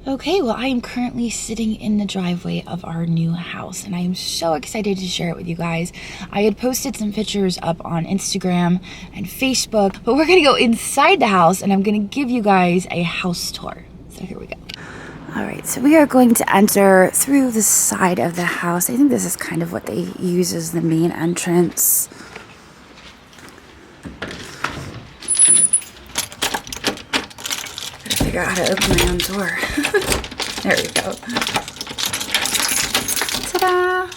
Okay, well, I am currently sitting in the driveway of our new house, and I am so excited to share it with you guys. I had posted some pictures up on Instagram and Facebook, but we're gonna go inside the house and I'm gonna give you guys a house tour. So here we go. All right, so we are going to enter through the side of the house. I think this is kind of what they use as the main entrance. Figure out how to open my own door. There we go. Ta-da!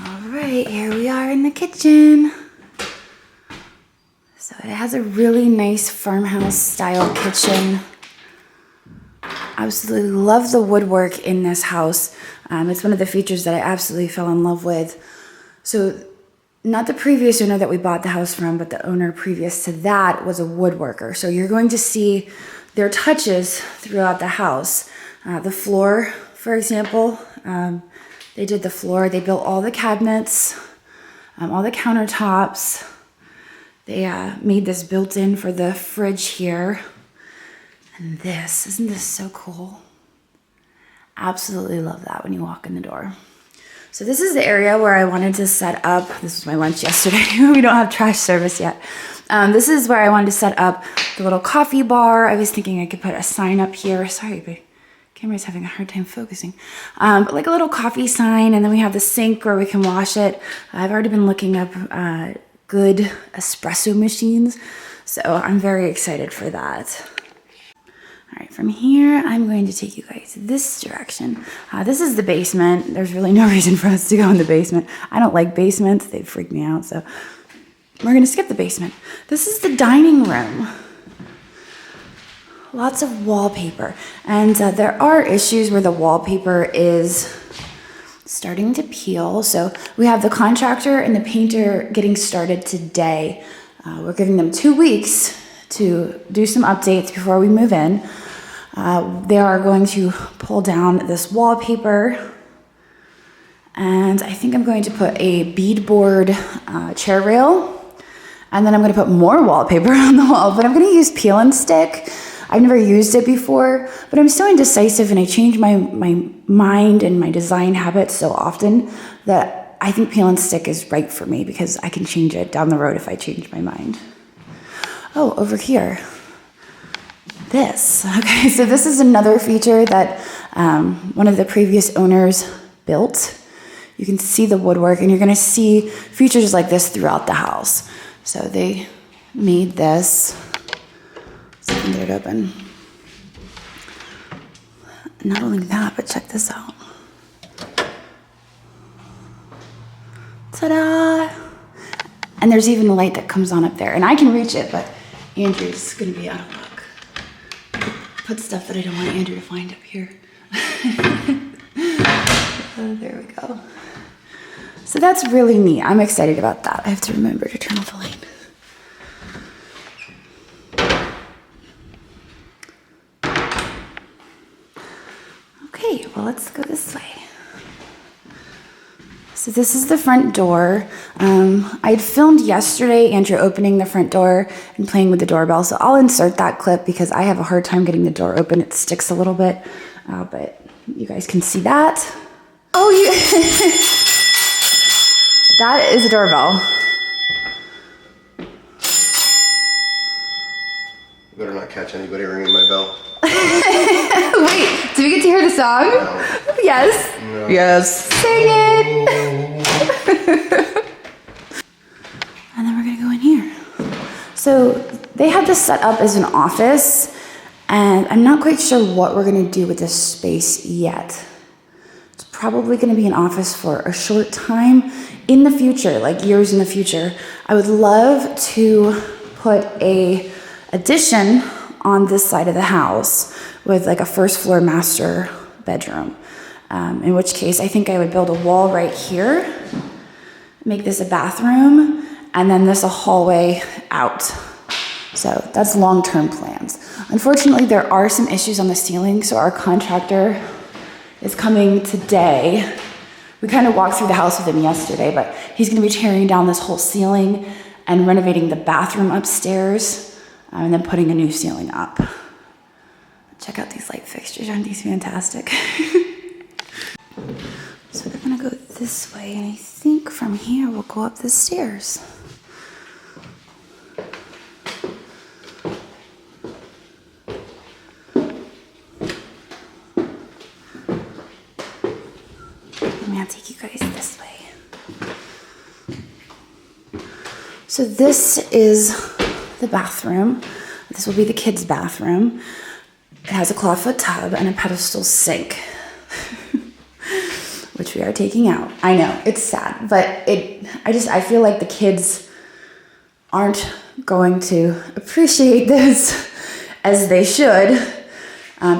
All right, here we are in the kitchen. So it has a really nice farmhouse style kitchen. Absolutely love the woodwork in this house. It's one of the features that I absolutely fell in love with. So not the previous owner that we bought the house from, but the owner previous to that was a woodworker. So you're going to see their touches throughout the house. The floor, for example, they did the floor. They built all the cabinets, all the countertops. They made this built-in for the fridge here. And this, isn't this so cool? Absolutely love that when you walk in the door. So this is the area where I wanted to set up. This was my lunch yesterday. We don't have trash service yet. This is where I wanted to set up the little coffee bar. I was thinking I could put a sign up here. Sorry, the camera's having a hard time focusing. But like a little coffee sign, and then we have the sink where we can wash it. I've already been looking up good espresso machines, so I'm very excited for that. All right, from here, I'm going to take you guys this direction. This is the basement. There's really no reason for us to go in the basement. I don't like basements. They freak me out, so we're gonna skip the basement. This is the dining room. Lots of wallpaper. And there are issues where the wallpaper is starting to peel. So we have the contractor and the painter getting started today. We're giving them 2 weeks to do some updates before we move in. They are going to pull down this wallpaper, and I think I'm going to put a beadboard chair rail, and then I'm going to put more wallpaper on the wall, but I'm going to use peel and stick. I've never used it before, but I'm so indecisive, and I change my mind and my design habits so often that I think peel and stick is right for me because I can change it down the road if I change my mind. Oh, over here, this. Okay, so this is another feature that one of the previous owners built. You can see the woodwork, and you're gonna see features like this throughout the house. So they made this. So I can get it open. Not only that, but check this out. Ta-da! And there's even a light that comes on up there, and I can reach it, but Andrew's gonna be out of luck. Put stuff that I don't want Andrew to find up here. Oh, there we go. So that's really neat. I'm excited about that. I have to remember to turn off the light. Okay, well, let's go this way. So this is the front door. I had filmed yesterday Andrew opening the front door and playing with the doorbell, so I'll insert that clip because I have a hard time getting the door open. It sticks a little bit, but you guys can see that. Oh, that is a doorbell. You better not catch anybody ringing my bell. Wait, do we get to hear the song? No. Yes. No. Yes. Sing it. And then we're gonna go in here. So they had this set up as an office, and I'm not quite sure what we're gonna do with this space yet. It's probably gonna be an office for a short time in the future, like years in the future. I would love to put a addition on this side of the house with like a first floor master bedroom. In which case I think I would build a wall right here, make this a bathroom, and then this a hallway out. So that's long-term plans. Unfortunately, there are some issues on the ceiling, so our contractor is coming today. We kind of walked through the house with him yesterday, but he's gonna be tearing down this whole ceiling and renovating the bathroom upstairs, and then putting a new ceiling up. Check out these light fixtures, aren't these fantastic? So we're gonna go this way, and I think from here we'll go up the stairs. I'm gonna take you guys this way. So this is the bathroom. This will be the kids' bathroom. It has a clawfoot tub and a pedestal sink, which we are taking out. I know, it's sad, but I feel like the kids aren't going to appreciate this as they should,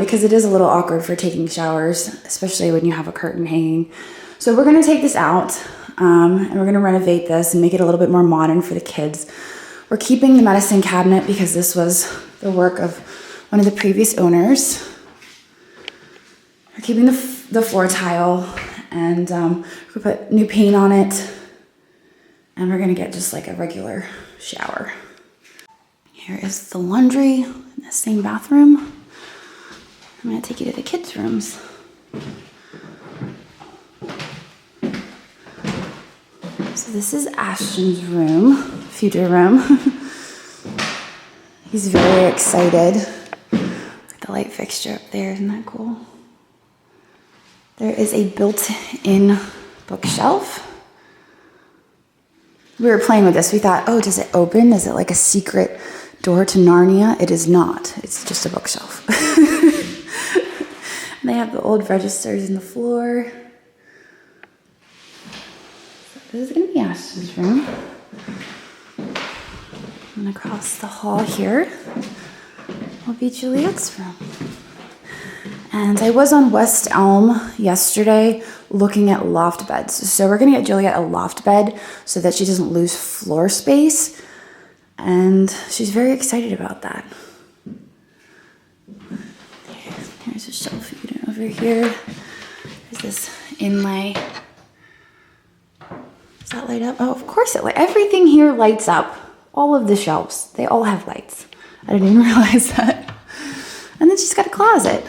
because it is a little awkward for taking showers, especially when you have a curtain hanging. So we're gonna take this out, and we're gonna renovate this and make it a little bit more modern for the kids. We're keeping the medicine cabinet because this was the work of one of the previous owners. We're keeping the floor tile, and we put new paint on it, and we're gonna get just like a regular shower. Here is the laundry in the same bathroom. I'm gonna take you to the kids' rooms. So this is Ashton's room, future room. He's very excited. Look at the light fixture up there, isn't that cool? There is a built-in bookshelf. We were playing with this. We thought, oh, does it open? Is it like a secret door to Narnia? It is not. It's just a bookshelf. And they have the old registers in the floor. This is going to be Ashton's room. And across the hall here will be Juliet's room. And I was on West Elm yesterday looking at loft beds. So we're going to get Juliet a loft bed so that she doesn't lose floor space. And she's very excited about that. Here's a shelf unit over here. There's this inlay. Does that light up? Oh, of course it lights. Everything here lights up. All of the shelves, they all have lights. I didn't even realize that. And then she's got a closet,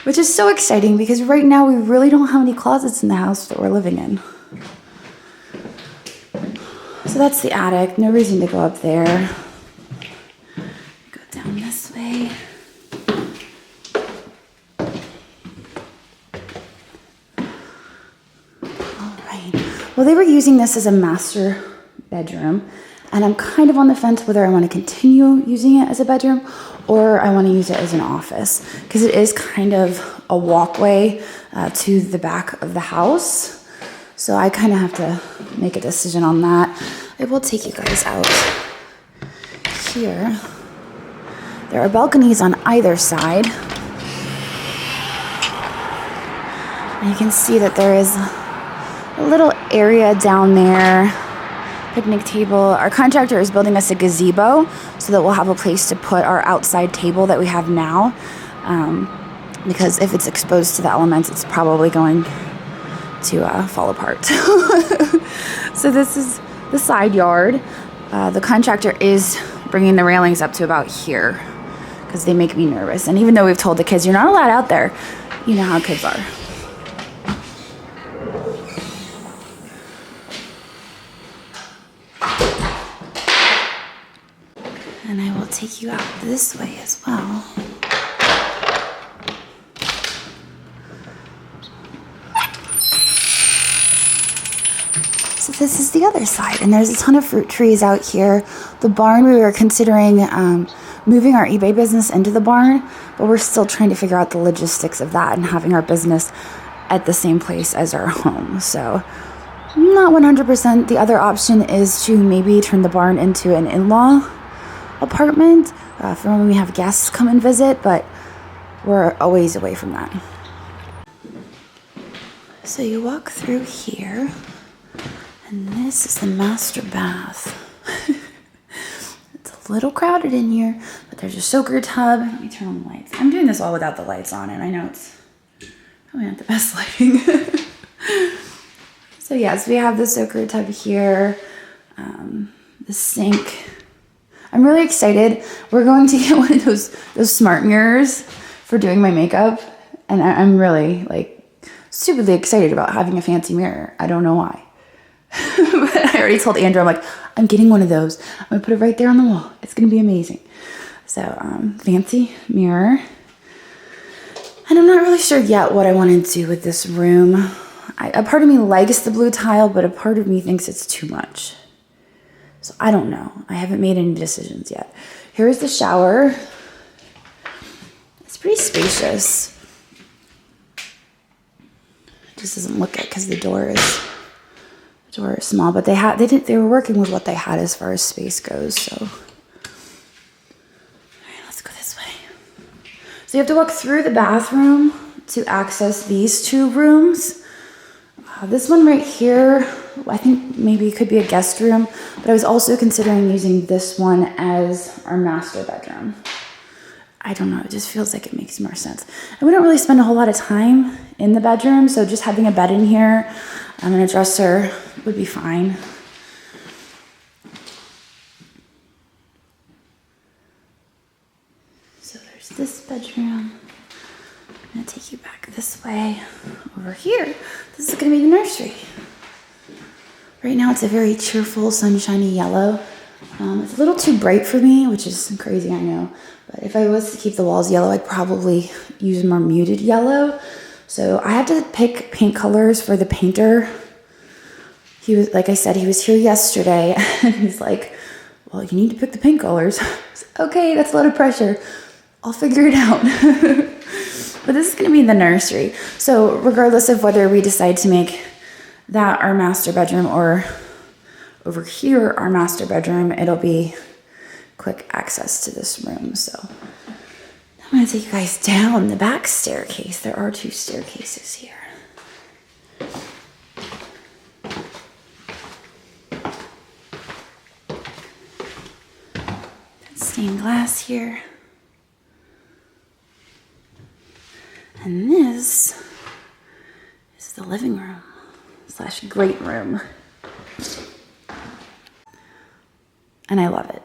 which is so exciting because right now we really don't have any closets in the house that we're living in. So that's the attic. No reason to go up there. Go down this way. All right. Well, they were using this as a master bedroom, and I'm kind of on the fence whether I want to continue using it as a bedroom or I want to use it as an office, because it is kind of a walkway to the back of the house. So I kind of have to make a decision on that. I will take you guys out here. There are balconies on either side. And you can see that there is a little area down there. Picnic table. Our contractor is building us a gazebo so that we'll have a place to put our outside table that we have now. Because if it's exposed to the elements, it's probably going to fall apart. So this is the side yard. The contractor is bringing the railings up to about here because they make me nervous. And even though we've told the kids, you're not allowed out there, you know how kids are. And I will take you out this way as well. So this is the other side, and there's a ton of fruit trees out here. The barn, we were considering moving our eBay business into the barn, but we're still trying to figure out the logistics of that and having our business at the same place as our home. So not 100%. The other option is to maybe turn the barn into an in-law apartment for when we have guests come and visit, but we're a ways away from that. So you walk through here, and this is the master bath. It's a little crowded in here, but there's a soaker tub. Let me turn on the lights. I'm doing this all without the lights on, and I know it's probably not the best lighting. So yes, we have the soaker tub here, the sink. I'm really excited. We're going to get one of those smart mirrors for doing my makeup. And I'm really like stupidly excited about having a fancy mirror. I don't know why. But I already told Andrew, I'm like, I'm getting one of those. I'm gonna put it right there on the wall. It's gonna be amazing. So fancy mirror. And I'm not really sure yet what I want to do with this room. A part of me likes the blue tile, but a part of me thinks it's too much. So I don't know. I haven't made any decisions yet. Here's the shower. It's pretty spacious. It just doesn't look it because the door is small, but they were working with what they had as far as space goes, so. All right, let's go this way. So you have to walk through the bathroom to access these two rooms. This one right here, I think maybe it could be a guest room, but I was also considering using this one as our master bedroom. I don't know, it just feels like it makes more sense. And we don't really spend a whole lot of time in the bedroom, so just having a bed in here and a dresser would be fine. So there's this bedroom. I'm gonna take you back this way. Over here, this is gonna be the nursery. Right now it's a very cheerful, sunshiny yellow. It's a little too bright for me, which is crazy, I know. But if I was to keep the walls yellow, I'd probably use more muted yellow. So I had to pick paint colors for the painter. He was, like I said, he was here yesterday and he's like, well, you need to pick the paint colors. Okay, that's a lot of pressure. I'll figure it out. But this is gonna be the nursery. So regardless of whether we decide to make that our master bedroom or over here our master bedroom, it'll be quick access to this room. So I'm gonna take you guys down the back staircase. There are two staircases here. That's stained glass here. And this is the living room / great room. And I love it.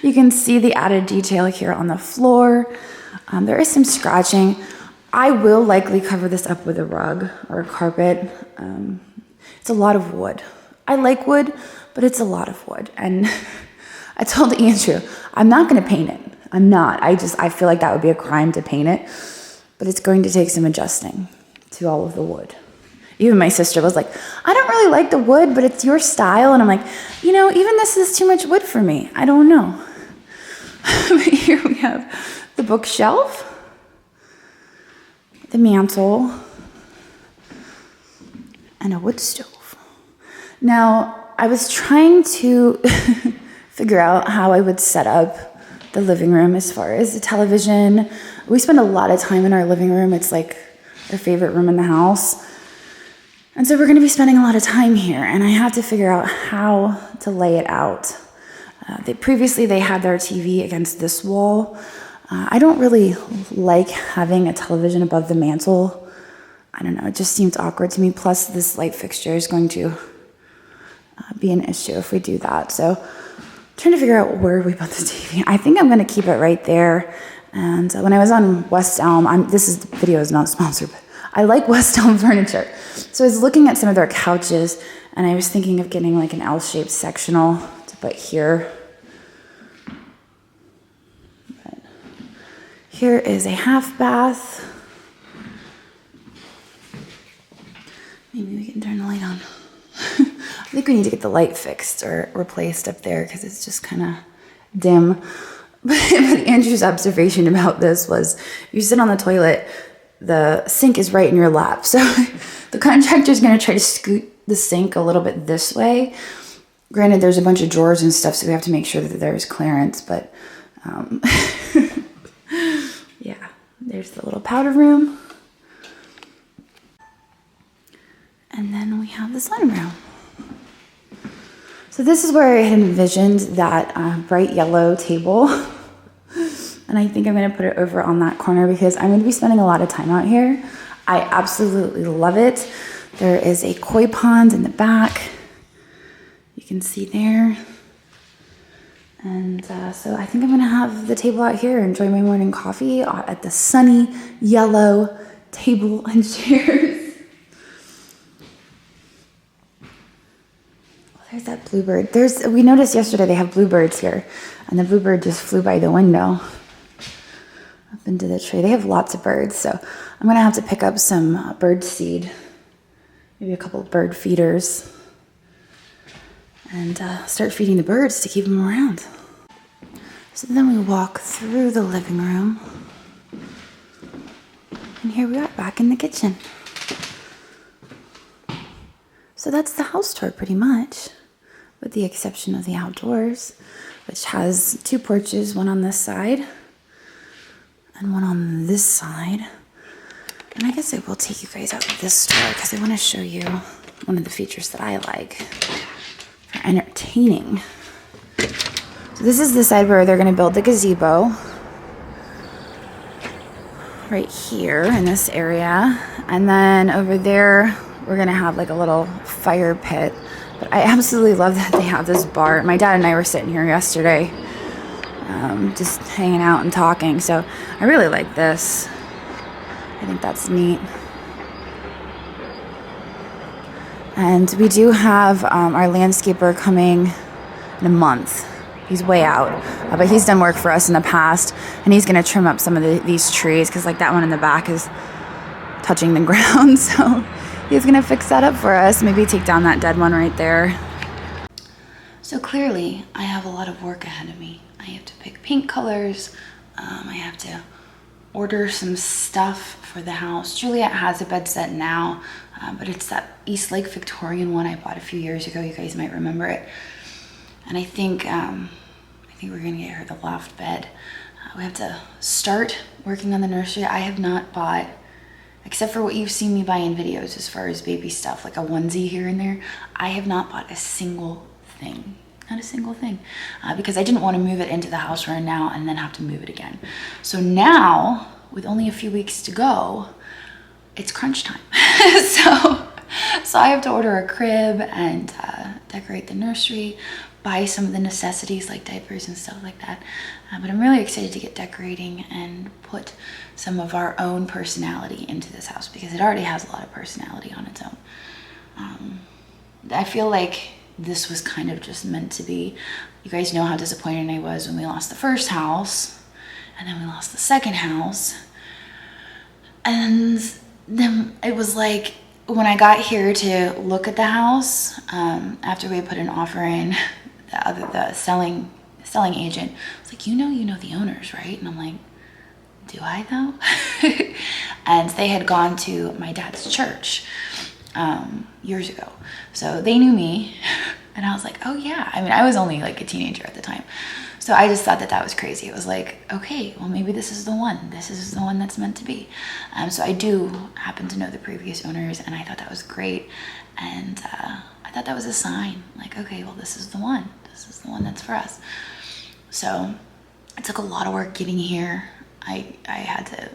You can see the added detail here on the floor. There is some scratching. I will likely cover this up with a rug or a carpet. It's a lot of wood. I like wood, but it's a lot of wood. And I told Andrew, I'm not gonna paint it. I'm not. I feel like that would be a crime to paint it. But it's going to take some adjusting to all of the wood. Even my sister was like, I don't really like the wood, but it's your style. And I'm like, you know, even this is too much wood for me. I don't know. But here we have the bookshelf, the mantle, and a wood stove. Now, I was trying to figure out how I would set up the living room as far as the television. We spend a lot of time in our living room. It's like our favorite room in the house. And so we're gonna be spending a lot of time here, and I have to figure out how to lay it out. Previously they had their TV against this wall. I don't really like having a television above the mantle. I don't know, it just seems awkward to me. Plus this light fixture is going to be an issue if we do that. So trying to figure out where we put the TV. I think I'm gonna keep it right there. And when I was on West Elm, the video is not sponsored, but I like West Elm furniture. So I was looking at some of their couches and I was thinking of getting like an L-shaped sectional to put here. But here is a half bath. Maybe we can turn the light on. I think we need to get the light fixed or replaced up there because it's just kind of dim. But Andrew's observation about this was, if you sit on the toilet, the sink is right in your lap. So the contractor's gonna try to scoot the sink a little bit this way. Granted, there's a bunch of drawers and stuff, so we have to make sure that there's clearance, but yeah, there's the little powder room. And then we have the sunroom. So this is where I had envisioned that bright yellow table. And I think I'm gonna put it over on that corner because I'm gonna be spending a lot of time out here. I absolutely love it. There is a koi pond in the back. You can see there. And so I think I'm gonna have the table out here, enjoy my morning coffee at the sunny yellow table and chairs. Oh, there's that bluebird. We noticed yesterday they have bluebirds here, and the bluebird just flew by the window up into the tree. They have lots of birds, so I'm gonna have to pick up some bird seed, maybe a couple of bird feeders, and start feeding the birds to keep them around. So then we walk through the living room, and here we are back in the kitchen. So that's the house tour pretty much, with the exception of the outdoors, which has 2 porches, one on this side and one on this side. And I guess I will take you guys out of this store because I want to show you one of the features that I like for entertaining. So this is the side where they're going to build the gazebo. Right here in this area. And then over there, we're going to have like a little fire pit. But I absolutely love that they have this bar. My dad and I were sitting here yesterday, just hanging out and talking. So I really like this. I think that's neat. And we do have our landscaper coming in a month. He's way out, but he's done work for us in the past, and he's going to trim up some of these trees because like that one in the back is touching the ground. So he's going to fix that up for us. Maybe take down that dead one right there. So clearly I have a lot of work ahead of me. I have to pick paint colors. I have to order some stuff for the house. Juliet has a bed set now, but it's that East Lake Victorian one I bought a few years ago. You guys might remember it. And I think we're gonna get her the loft bed. We have to start working on the nursery. I have not bought, except for what you've seen me buy in videos as far as baby stuff, like a onesie here and there, I have not bought a single thing. Not a single thing. Because I didn't want to move it into the house we're in now and then have to move it again. So now, with only a few weeks to go, it's crunch time. So I have to order a crib and decorate the nursery, buy some of the necessities like diapers and stuff like that. But I'm really excited to get decorating and put some of our own personality into this house because it already has a lot of personality on its own. I feel like this was kind of just meant to be. You guys know how disappointed I was when we lost the first house, and then we lost the second house. And then it was like, when I got here to look at the house, after we had put an offer in, the selling agent was like, you know the owners, right? And I'm like, do I though? And they had gone to my dad's church years ago, so they knew me. And I was like, oh yeah. I mean, I was only like a teenager at the time, so I just thought that was crazy. It was like, okay, well maybe this is the one. This is the one that's meant to be. So I do happen to know the previous owners, and I thought that was great. And I thought that was a sign, like, okay, well this is the one. This is the one that's for us. So it took a lot of work getting here. I had to,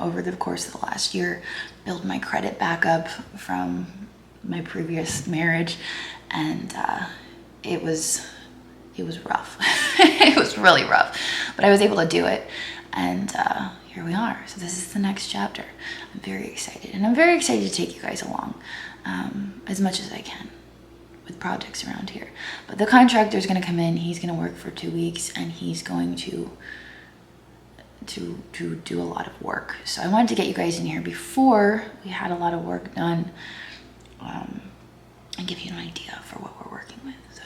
over the course of the last year, build my credit back up from my previous marriage, and it was rough. It was really rough, but I was able to do it, and here we are. So this is the next chapter. I'm very excited, and I'm very excited to take you guys along as much as I can with projects around here. But the contractor is going to come in. He's going to work for 2 weeks, and he's going to do a lot of work. So I wanted to get you guys in here before we had a lot of work done, and give you an idea for what we're working with. So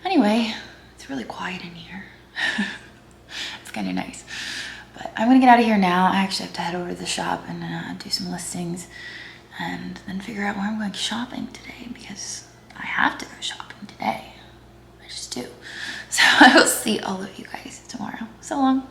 anyway, it's really quiet in here. It's kind of nice. But I'm gonna get out of here now. I actually have to head over to the shop and do some listings, and then figure out where I'm going shopping today, because I have to go shopping today. I just do. So I will see all of you guys tomorrow. So long.